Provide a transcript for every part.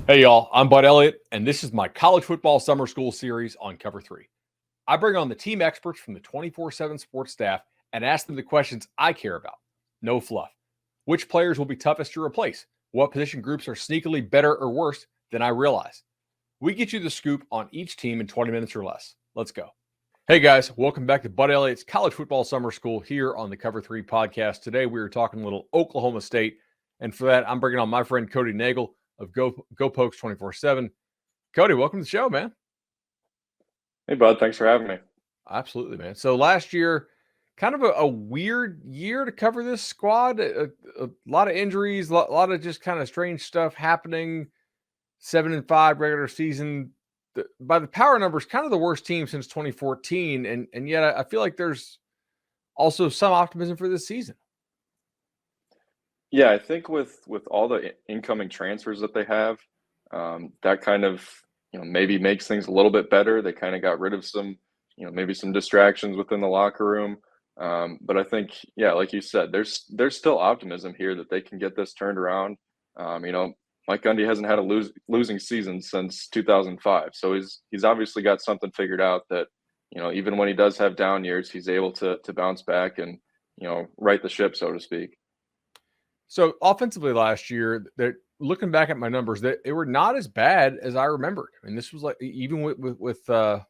Hey, y'all, I'm Bud Elliott, and this is my college football summer school series on Cover 3. I bring on the team experts from the 24/7 sports staff and ask them the questions I care about. No fluff. Which players will be toughest to replace? What position groups are sneakily better or worse than I realize? We get you the scoop on each team in 20 minutes or less. Let's go. Hey, guys, welcome back to Bud Elliott's College Football Summer School here on the Cover 3 podcast. Today, we are talking a little Oklahoma State, and for that, I'm bringing on my friend Cody Nagel of GoPokes 24/7. Cody, welcome to the show, man. Hey, Bud. Thanks for having me. Absolutely, man. So last year, kind of a weird year to cover this squad. A lot of injuries, a lot of just kind of strange stuff happening. 7-5 regular season. By the power numbers, kind of the worst team since 2014, and yet I feel like there's also some optimism for this season. Yeah, I think with all the incoming transfers that they have, that kind of maybe makes things a little bit better. They kind of got rid of some maybe some distractions within the locker room. But I think yeah, like you said, there's still optimism here that they can get this turned around. Mike Gundy hasn't had a losing season since 2005, so he's obviously got something figured out that even when he does have down years, he's able to bounce back and right the ship, so to speak. So offensively last year, they're looking back at my numbers, they were not as bad as I remembered. I mean, this was like even with the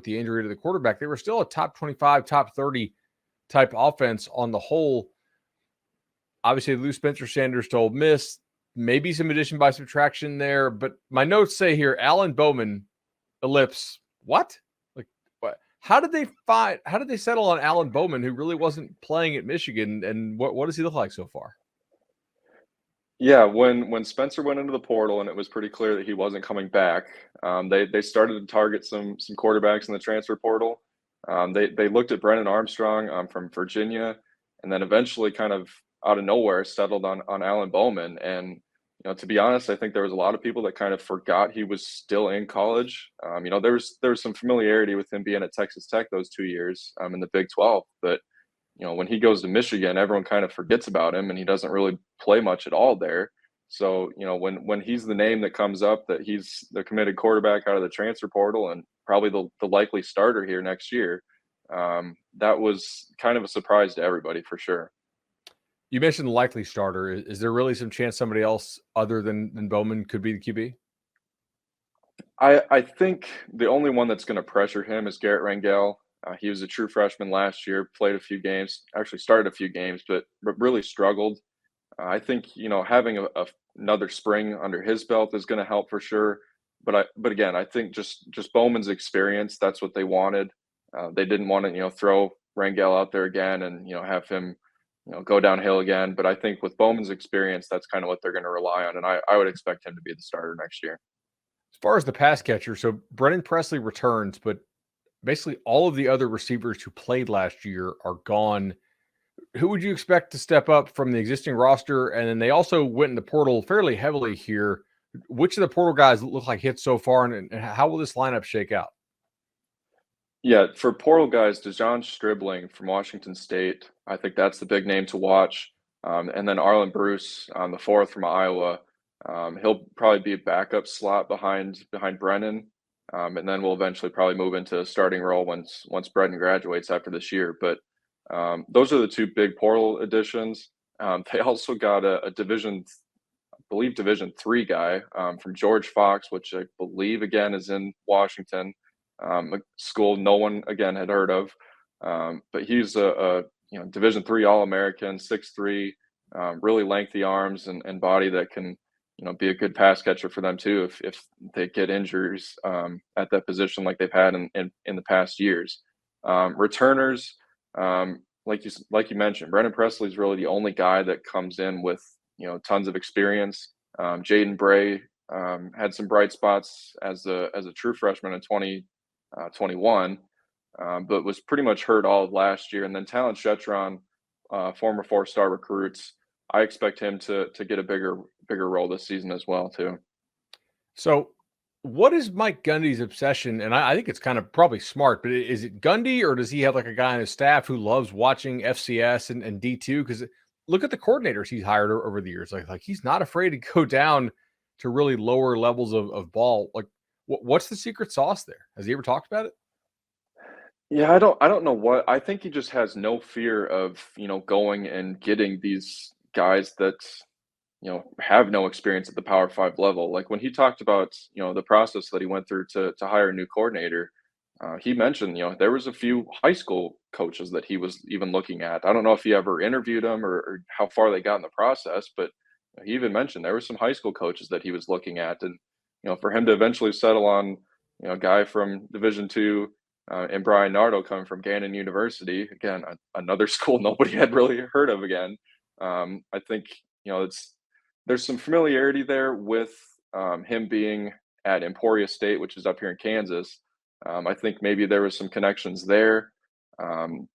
injury to the quarterback, they were still a top 25, top 30 type offense on the whole. Obviously, they lose Spencer Sanders to Ole Miss, maybe some addition by subtraction there. But my notes say here, Alan Bowman, ellipse. What? Like, what? How did they settle on Alan Bowman, who really wasn't playing at Michigan? And what does he look like so far? Yeah, when Spencer went into the portal and it was pretty clear that he wasn't coming back, they started to target some quarterbacks in the transfer portal. They looked at Brennan Armstrong from Virginia, and then eventually, kind of out of nowhere, settled on Alan Bowman. And to be honest, I think there was a lot of people that kind of forgot he was still in college. There was some familiarity with him being at Texas Tech those 2 years in the Big 12, but when he goes to Michigan, everyone kind of forgets about him and he doesn't really play much at all there. So, when he's the name that comes up that he's the committed quarterback out of the transfer portal and probably the likely starter here next year, that was kind of a surprise to everybody for sure. You mentioned the likely starter. Is there really some chance somebody else other than Bowman could be the QB? I think the only one that's going to pressure him is Garrett Rangel. He was a true freshman last year, played a few games, actually started a few games, but really struggled. I think having another spring under his belt is going to help for sure. But again, I think just Bowman's experience, that's what they wanted. They didn't want to throw Rangel out there again and have him go downhill again. But I think with Bowman's experience, that's kind of what they're going to rely on, and I would expect him to be the starter next year. As far as the pass catcher, so Brennan Presley returns, but basically all of the other receivers who played last year are gone. Who would you expect to step up from the existing roster? And then they also went in the portal fairly heavily here. Which of the portal guys look like hits so far, and how will this lineup shake out? Yeah, for portal guys, DeJon Stribling from Washington State, I think that's the big name to watch. And then Arlen Bruce on the fourth from Iowa. He'll probably be a backup slot behind Brennan, and then we'll eventually probably move into a starting role once Brennan graduates after this year. But those are the two big portal additions. They also got a Division 3 guy from George Fox, which I believe again is in Washington, a school no one again had heard of. But he's a Division 3 All American, 6'3", really lengthy arms and body that can be a good pass catcher for them too if they get injuries at that position like they've had in the past years. Returners, like you mentioned, Brennan Presley is really the only guy that comes in with tons of experience. Jaden Bray had some bright spots as a true freshman in 2021, but was pretty much hurt all of last year. And then Talon Shetron, former 4-star recruits, I expect him to get a bigger role this season as well too. So, what is Mike Gundy's obsession? And I think it's kind of probably smart, but is it Gundy, or does he have like a guy on his staff who loves watching FCS and D2? Because look at the coordinators he's hired over the years. Like he's not afraid to go down to really lower levels of ball. Like, what's the secret sauce there? Has he ever talked about it? Yeah, I don't know what. I think he just has no fear of, going and getting these guys that, have no experience at the Power 5 level. Like when he talked about, the process that he went through to hire a new coordinator, he mentioned, there was a few high school coaches that he was even looking at. I don't know if he ever interviewed them or how far they got in the process, but he even mentioned there were some high school coaches that he was looking at. And, for him to eventually settle on, a guy from Division II, and Brian Nardo coming from Gannon University, again, another school nobody had really heard of again. I think, there's some familiarity there with him being at Emporia State, which is up here in Kansas. I think maybe there was some connections there. Um,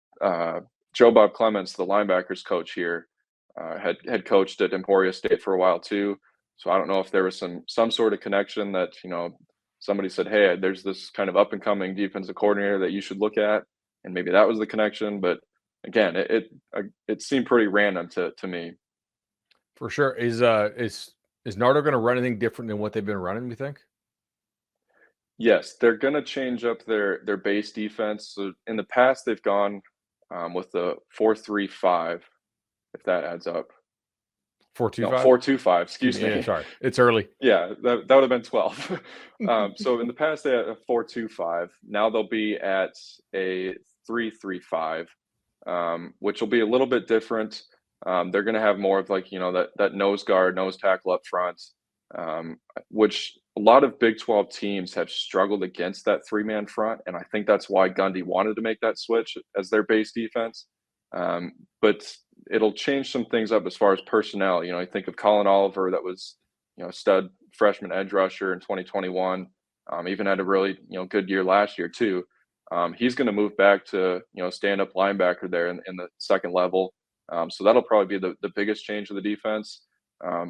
Joe Bob Clements, the linebackers coach here, had coached at Emporia State for a while too. So I don't know if there was some sort of connection that somebody said, "Hey, there's this kind of up and coming defensive coordinator that you should look at," and maybe that was the connection. But again, it seemed pretty random to me. For sure. Is Nardo going to run anything different than what they've been running? You think? Yes, they're gonna change up their base defense. So in the past, they've gone with the 4-3-5, if that adds up. 4-2-5. No, 4-2-5. Excuse Excuse me. Yeah, me. sorry. It's early. Yeah, that would have been 12. So in the past, they had a 4-2-5. Now they'll be at a 3-3-5, which will be a little bit different. They're going to have more of like, that nose guard, nose tackle up front, which a lot of Big 12 teams have struggled against that three-man front. And I think that's why Gundy wanted to make that switch as their base defense. But it'll change some things up as far as personnel. I think of Colin Oliver, that was, stud freshman edge rusher in 2021. Even had a really, good year last year too. He's going to move back to, stand-up linebacker there in the second level. So that'll probably be the biggest change of the defense.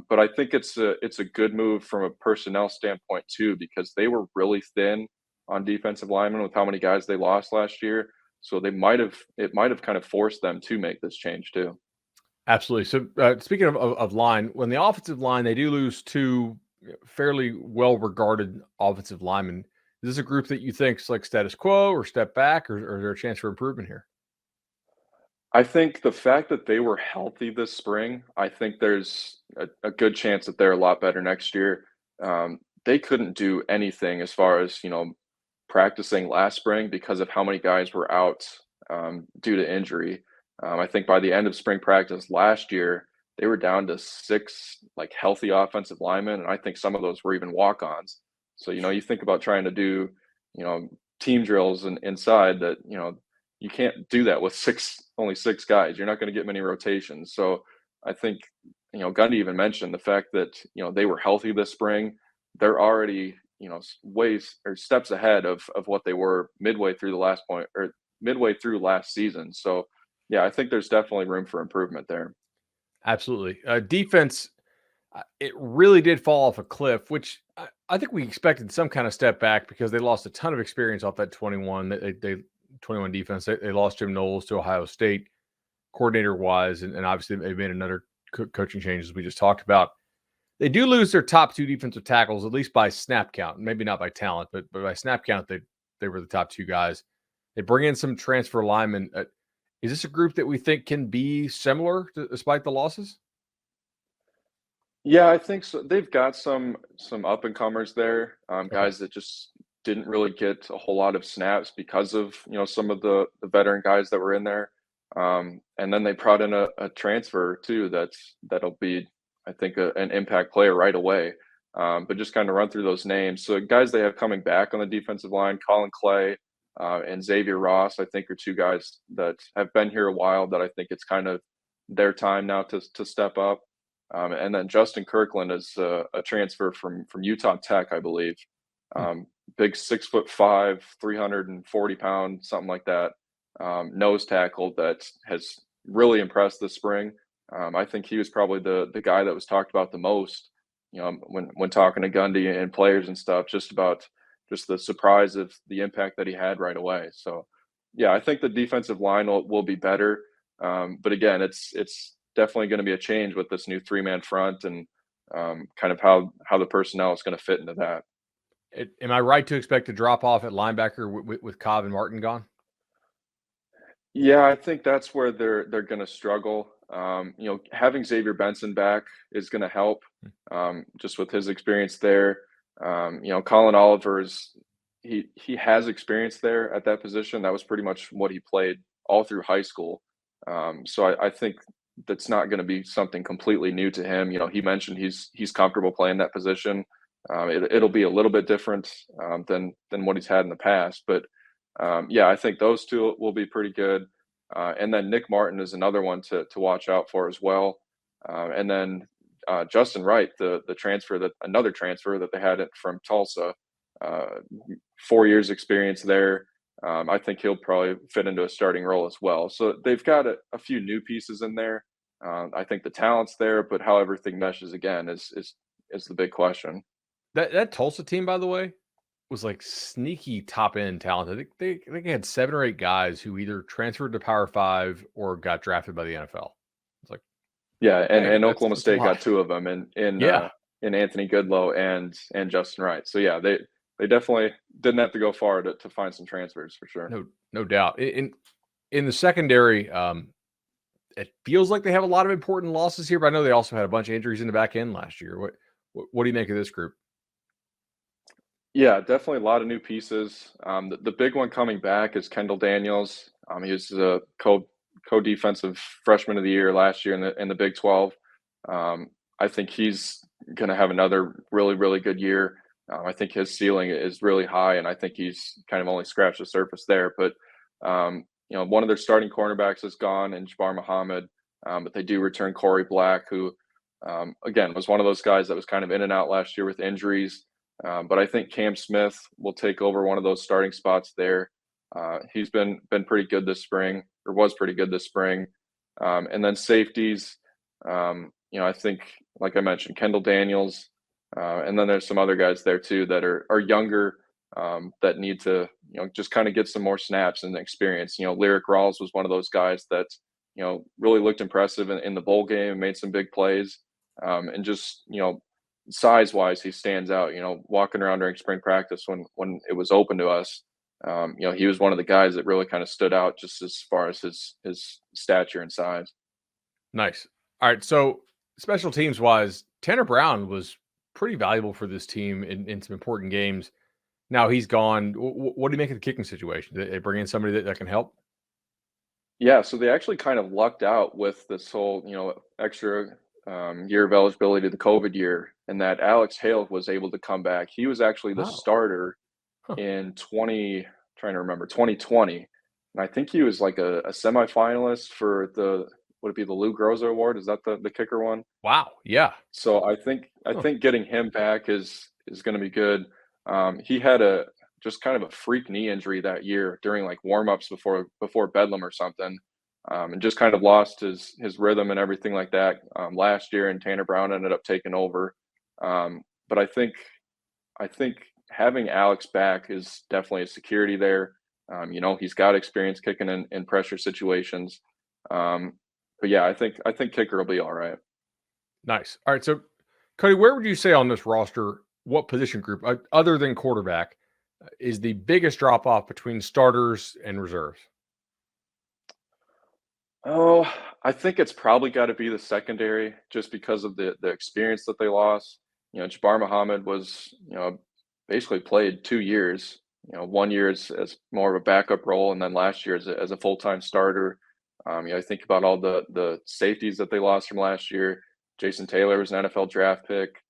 But I think it's a good move from a personnel standpoint too, because they were really thin on defensive linemen with how many guys they lost last year. So it might have kind of forced them to make this change too. Absolutely. So, speaking of line, when the offensive line, they do lose two fairly well-regarded offensive linemen. Is this a group that you think is like status quo or step back, or is there a chance for improvement here? I think the fact that they were healthy this spring, I think there's a good chance that they're a lot better next year. They couldn't do anything as far as practicing last spring because of how many guys were out due to injury. I think by the end of spring practice last year, they were down to 6 like healthy offensive linemen, and I think some of those were even walk-ons. So you think about trying to do you know team drills and inside that you can't do that with only 6 guys. You're not going to get many rotations. So I think Gundy even mentioned the fact that they were healthy this spring. They're already ways or steps ahead of what they were midway through the last point or midway through last season. So yeah, I think there's definitely room for improvement there. Absolutely. Defense, it really did fall off a cliff, which I think we expected some kind of step back because they lost a ton of experience off that 21. They 21 defense. They lost Jim Knowles to Ohio State, coordinator wise, and obviously they've made another coaching change as we just talked about. They do lose their top 2 defensive tackles, at least by snap count. Maybe not by talent, but by snap count, they were the top 2 guys. They bring in some transfer linemen. Is this a group that we think can be similar despite the losses? Yeah, I think so. They've got some up and comers there, Okay. guys that just didn't really get a whole lot of snaps because of some of the veteran guys that were in there. And then they brought in a transfer too. That'll be, I think, an impact player right away. But just kind of run through those names. So guys they have coming back on the defensive line, Colin Clay and Xavier Ross, I think are 2 guys that have been here a while that I think it's kind of their time now to step up. And then Justin Kirkland is a transfer from Utah Tech, I believe. Hmm. Big 6'5", 340 pound, something like that. Nose tackle that has really impressed this spring. I think he was probably the guy that was talked about the most. When talking to Gundy and players and stuff, just about just the surprise of the impact that he had right away. So, yeah, I think the defensive line will be better. But again, it's definitely going to be a change with this new 3-man front, and kind of how the personnel is going to fit into that. Am I right to expect a drop off at linebacker with Cobb and Martin gone? Yeah, I think that's where they're going to struggle. Having Xavier Benson back is going to help, just with his experience there. Colin Oliver's he has experience there at that position. That was pretty much what he played all through high school. So I think that's not going to be something completely new to him. He mentioned he's comfortable playing that position. It'll be a little bit different than what he's had in the past, but yeah, I think those two will be pretty good. And then Nick Martin is another one to watch out for as well. And then Justin Wright, another transfer that they had from Tulsa, 4 years experience there. I think he'll probably fit into a starting role as well. So they've got a few new pieces in there. I think the talent's there, but how everything meshes again is the big question. That Tulsa team, by the way, was like sneaky top end talent. I think they had 7 or 8 guys who either transferred to Power 5 or got drafted by the NFL. It's like, Yeah, and, man, and Oklahoma that's a State lot. got 2 of them Yeah, in Anthony Goodlow and Justin Wright. So yeah, they definitely didn't have to go far to find some transfers for sure. no doubt. In the secondary, it feels like they have a lot of important losses here, but I know they also had a bunch of injuries in the back end last year. What do you make of this group? Yeah, definitely a lot of new pieces. The big one coming back is Kendall Daniels. He was a co-defensive freshman of the year last year in the Big 12. I think he's going to have another really, really good year. I think his ceiling is really high, and I think he's kind of only scratched the surface there. But one of their starting cornerbacks is gone, and Jabbar Muhammad. But they do return Corey Black, who again was one of those guys that was kind of in and out last year with injuries. But I think Cam Smith will take over one of those starting spots there. He's been pretty good this spring, or was pretty good this spring. And then safeties, I think, like I mentioned, Kendall Daniels, and then there's some other guys there too that are younger, that need to just kind of get some more snaps and experience. Lyric Rawls was one of those guys that really looked impressive in the bowl game and made some big plays, and just size wise, he stands out. Walking around during spring practice when it was open to us, he was one of the guys that really kind of stood out just as far as his stature and size. Nice. All right. So special teams wise, Tanner Brown was pretty valuable for this team in some important games. Now he's gone. What do you make of the kicking situation? Did they bring in somebody that can help? Yeah, so they actually kind of lucked out with this whole extra year of eligibility to the COVID year, and that Alex Hale was able to come back. He was actually the Oh, starter huh. in 2020, and I think he was like a semifinalist for would it be the Lou Groza Award? Is that the kicker one? Wow. Yeah. So I Huh. think getting him back is going to be good. He had a just kind of a freak knee injury that year during like warmups before Bedlam or something, and just kind of lost his rhythm and everything like that last year. And Tanner Brown ended up taking over. But I think having Alex back is definitely a security there. He's got experience kicking in pressure situations. But yeah, I think kicker will be all right. Nice. All right. So, Cody, where would you say on this roster, what position group, other than quarterback, is the biggest drop off between starters and reserves? Oh, I think it's probably got to be the secondary just because of the experience that they lost. Jabbar Muhammad was, basically played 2 years. 1 year as more of a backup role, and then last year as a full time starter. I think about all the safeties that they lost from last year. Jason Taylor was an NFL draft pick.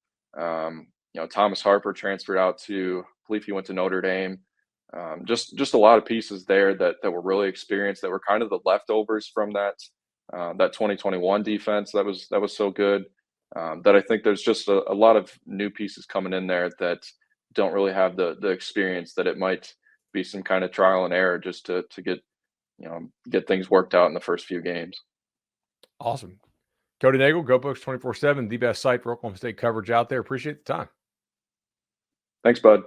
Thomas Harper transferred out to, I believe he went to Notre Dame. Just a lot of pieces there that were really experienced, that were kind of the leftovers from that 2021 defense that was so good, that I think there's just a lot of new pieces coming in there that don't really have the experience, that it might be some kind of trial and error just to get things worked out in the first few games. Awesome. Cody Nagel, GoPokes 24/7, the best site for Oklahoma State coverage out there. Appreciate the time. Thanks, bud.